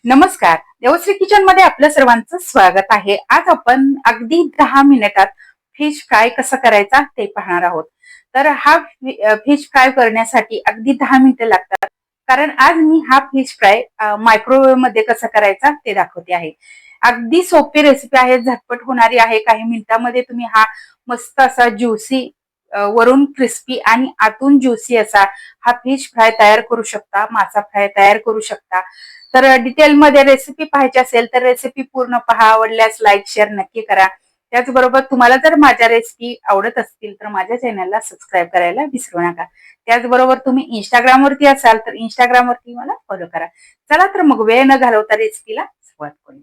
नमस्कार. देवश्री किचन मध्ये आपलं सर्वांचं स्वागत आहे. आज आपण अगदी 10 मिनिटात फिश फ्राय कसं करायचा ते पाहणार आहोत. तर हा फिश फ्राय करण्यासाठी अगदी 10 मिनिटं लागतात. कारण आज मी हा फिश फ्राय मायक्रोवेव्ह मध्ये कसं करायचा ते दाखवते आहे. अगदी सोपी रेसिपी आहे, झटपट होणारी आहे. काही मिनिटांमध्ये तुम्ही हा मस्त असा ज्युसी, वरून क्रिस्पी आणि आतून ज्युसी असा हा फिश फ्राय तयार करू शकता, मासा फ्राय तयार करू शकता. तर डिटेलमध्ये रेसिपी पाहायची असेल तर रेसिपी पूर्ण पहा. आवडल्यास लाईक शेअर नक्की करा. त्याचबरोबर तुम्हाला जर माझ्या रेसिपी आवडत असतील तर माझ्या चॅनलला सबस्क्राईब करायला विसरू नका. त्याचबरोबर तुम्ही इंस्टाग्रामवरती असाल तर इंस्टाग्रामवरती मला फॉलो करा. चला तर मग वेळ न घालवता रेसिपीला सुरुवात करूया.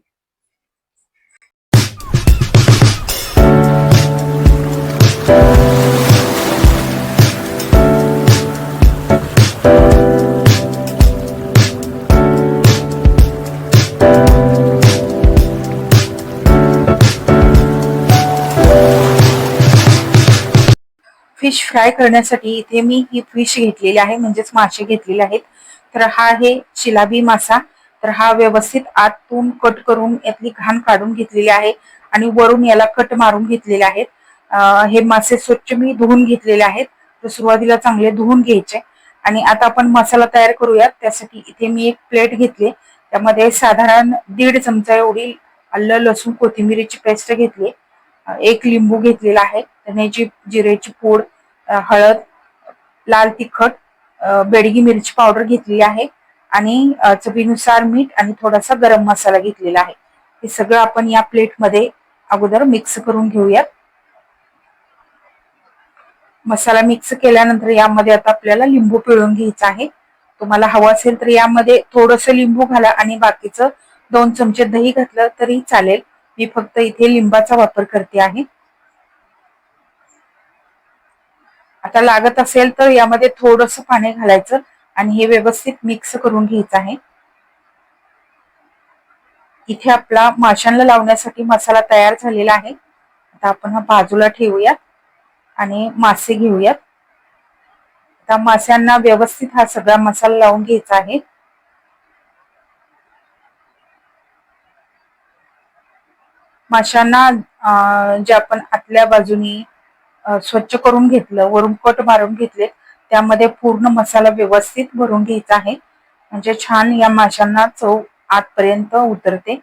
फिश फ्राय करण्यासाठी इथे मी ही फिश घेतलेली आहे, म्हणजेच मासे घेतलेले आहेत. तर हा आहे चिलाबी मासा. तर हा व्यवस्थित आतून कट करून यातली घाण काढून घेतलेली आहे आणि वरून याला कट मारून घेतलेले आहेत. हे मासे स्वच्छ मी धुवून घेतलेले आहेत. तर सुरुवातीला चांगले धुवून घ्यायचे आणि आता आपण मसाला तयार करूयात. त्यासाठी इथे मी एक प्लेट घेतली, त्यामध्ये साधारण 1.5 चमचा एवढी आलं लसूण कोथिंबीरीची पेस्ट घेतली. एक लिंबू घेतलेला आहे, धन्याची जिरेची पूड, हळद, लाल तिखट, बेडगी मिरची पावडर घेतलेली आहे आणि चवीनुसार मीठ आणि थोडासा गरम मसाला घेतलेला आहे. हे सगळं आपण या प्लेटमध्ये अगोदर मिक्स करून घेऊयात. मसाला मिक्स केल्यानंतर यामध्ये आता आपल्याला लिंबू पिळून घ्यायचा आहे. तुम्हाला हवं असेल तर यामध्ये थोडंसं लिंबू घाला आणि बाकीचं 2 चमचे दही घातलं तरी चालेल. मी फक्त इथे लिंबाचा वापर करते आहे. आता लागत असेल तर यामध्ये थोडंसं पाणी घालायचं आणि हे व्यवस्थित मिक्स करून घ्यायचं आहे. इथे आपला माशांना लावण्यासाठी मसाला तयार झालेला आहे. आता आपण हा बाजूला ठेवूयात आणि मासे घेऊयात. आता माशांना व्यवस्थित हा सगळा मसाला लावून घ्यायचा आहे. माशांना जे आपण आतल्या बाजूनी स्वच्छ करून घेतलं, वरून कट मारून घेतले, त्यामध्ये पूर्ण मसाला व्यवस्थित भरून घ्यायचा आहे, म्हणजे छान या माशांना चव आतपर्यंत उतरते.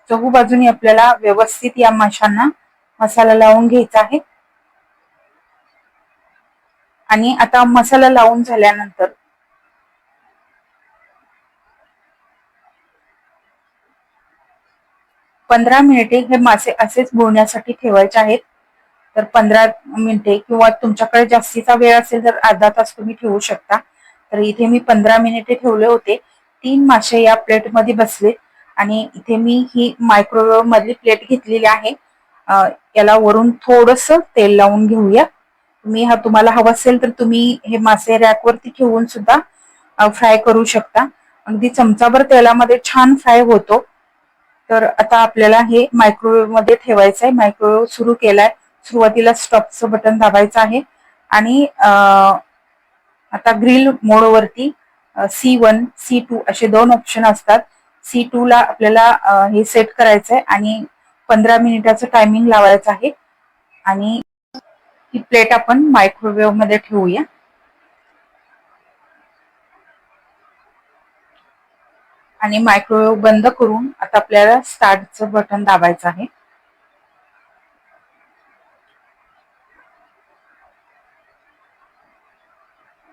चहू बाजूनी आपल्याला व्यवस्थित या माशांना मसाला लावून घ्यायचा आहे. आणि आता मसाला लावून झाल्यानंतर 15 मिनिटे हे मासे असेच भुरण्यासाठी ठेवायचे आहेत. तर 15 मिनिटे किंवा तुमच्याकडे जास्तीचा वेळ असेल तर अर्धा तास तुम्ही ठेवू शकता. तर इथे मी 15 मिनिटे ठेवले होते. 3 मासे या प्लेटमध्ये बसले आणि इथे मी ही मायक्रोवेव्ह मधली प्लेट घेतलेली आहे. याला वरून थोडंसं तेल लावून घेऊया. तुम्हाला हवं असेल तर तुम्ही हे मासे रॅकवरती ठेवून सुद्धा फ्राय करू शकता. अगदी चमचाभर तेलामध्ये छान फ्राय होतो. तर आता आपल्याला हे मायक्रोवेव्ह मध्ये ठेवायचं आहे. मायक्रोवेव्ह सुरू केलाय. सुरुवातीला स्टॉपचं बटन दाबायचं आहे आणि आता ग्रिल मोडवरती C1 C2 असे 2 ऑप्शन असतात. C2 ला आपल्याला हे सेट करायचं आहे आणि 15 मिनिटाचं टायमिंग लावायचं आहे आणि ही प्लेट आपण मायक्रोवेव्ह मध्ये ठेवूया. आणि मायक्रोवेव्ह बंद करून आता आपल्याला स्टार्टचं बटन दाबायचं आहे.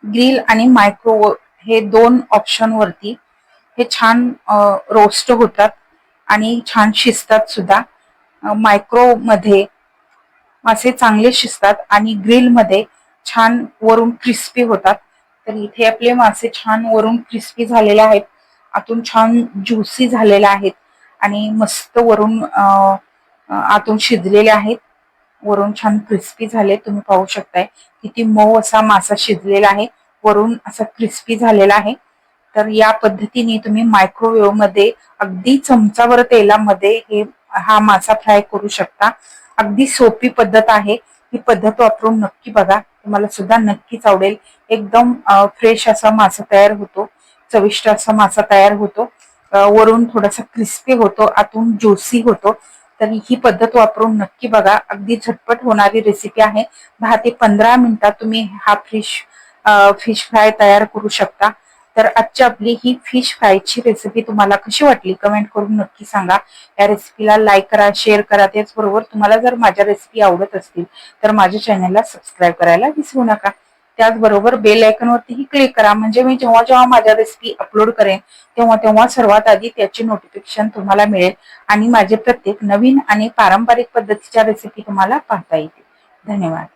ग्रिल आणि मायक्रोवेव्ह हे 2 ऑप्शन वरती हे छान रोस्ट होतात आणि छान शिजतात सुद्धा. मायक्रो मध्ये मासे चांगले शिजतात आणि ग्रिल मध्ये छान वरून क्रिस्पी होतात. तर इथे आपले मासे छान वरून क्रिस्पी झालेले आहेत, आतून छान ज्युसी झालेले आहेत आणि मस्त वरून आतून शिजलेले आहेत. वरून छान क्रिस्पी झाले. तुम्ही पाहू शकताय किती मऊ असा मासा शिजलेला आहे, वरून असा क्रिस्पी झालेला आहे. तर या पद्धतीने तुम्ही मायक्रोवेव्ह मध्ये अगदी चमचाभर तेलामध्ये हा मासा फ्राय करू शकता. अगदी सोपी पद्धत आहे. ही पद्धत वापरून नक्की बघा, तुम्हाला सुद्धा नक्कीच आवडेल. एकदम फ्रेश असा मासा तयार होतो, चविष्ट असा मासा तयार होतो. वरून थोडासा क्रिस्पी होतो, आतून ज्युसी होतो. तर ही पद्धत वापरून नक्की बघा, अगदी झटपट होणारी रेसिपी आहे. 10 ते 15 मिनिटात तुम्ही हा फिश फ्राय तयार करू शकता. तर आजची आपली ही फिश फ्रायची रेसिपी तुम्हाला कशी वाटली कमेंट करून नक्की सांगा. या रेसिपीला लाईक करा, शेअर करा. त्याचबरोबर तुम्हाला जर माझ्या रेसिपी आवडत असतील तर माझ्या चॅनलला सबस्क्राईब करायला विसरू नका. त्याचबरोबर बेल आयकॉनवरतीही क्लिक करा, म्हणजे मी जेव्हा जेव्हा माझ्या रेसिपी अपलोड करेन तेव्हा तेव्हा सर्वात आधी त्याची नोटिफिकेशन तुम्हाला मिळेल आणि माझे प्रत्येक नवीन आणि पारंपरिक पद्धतीच्या रेसिपी तुम्हाला पाहता येतील. धन्यवाद.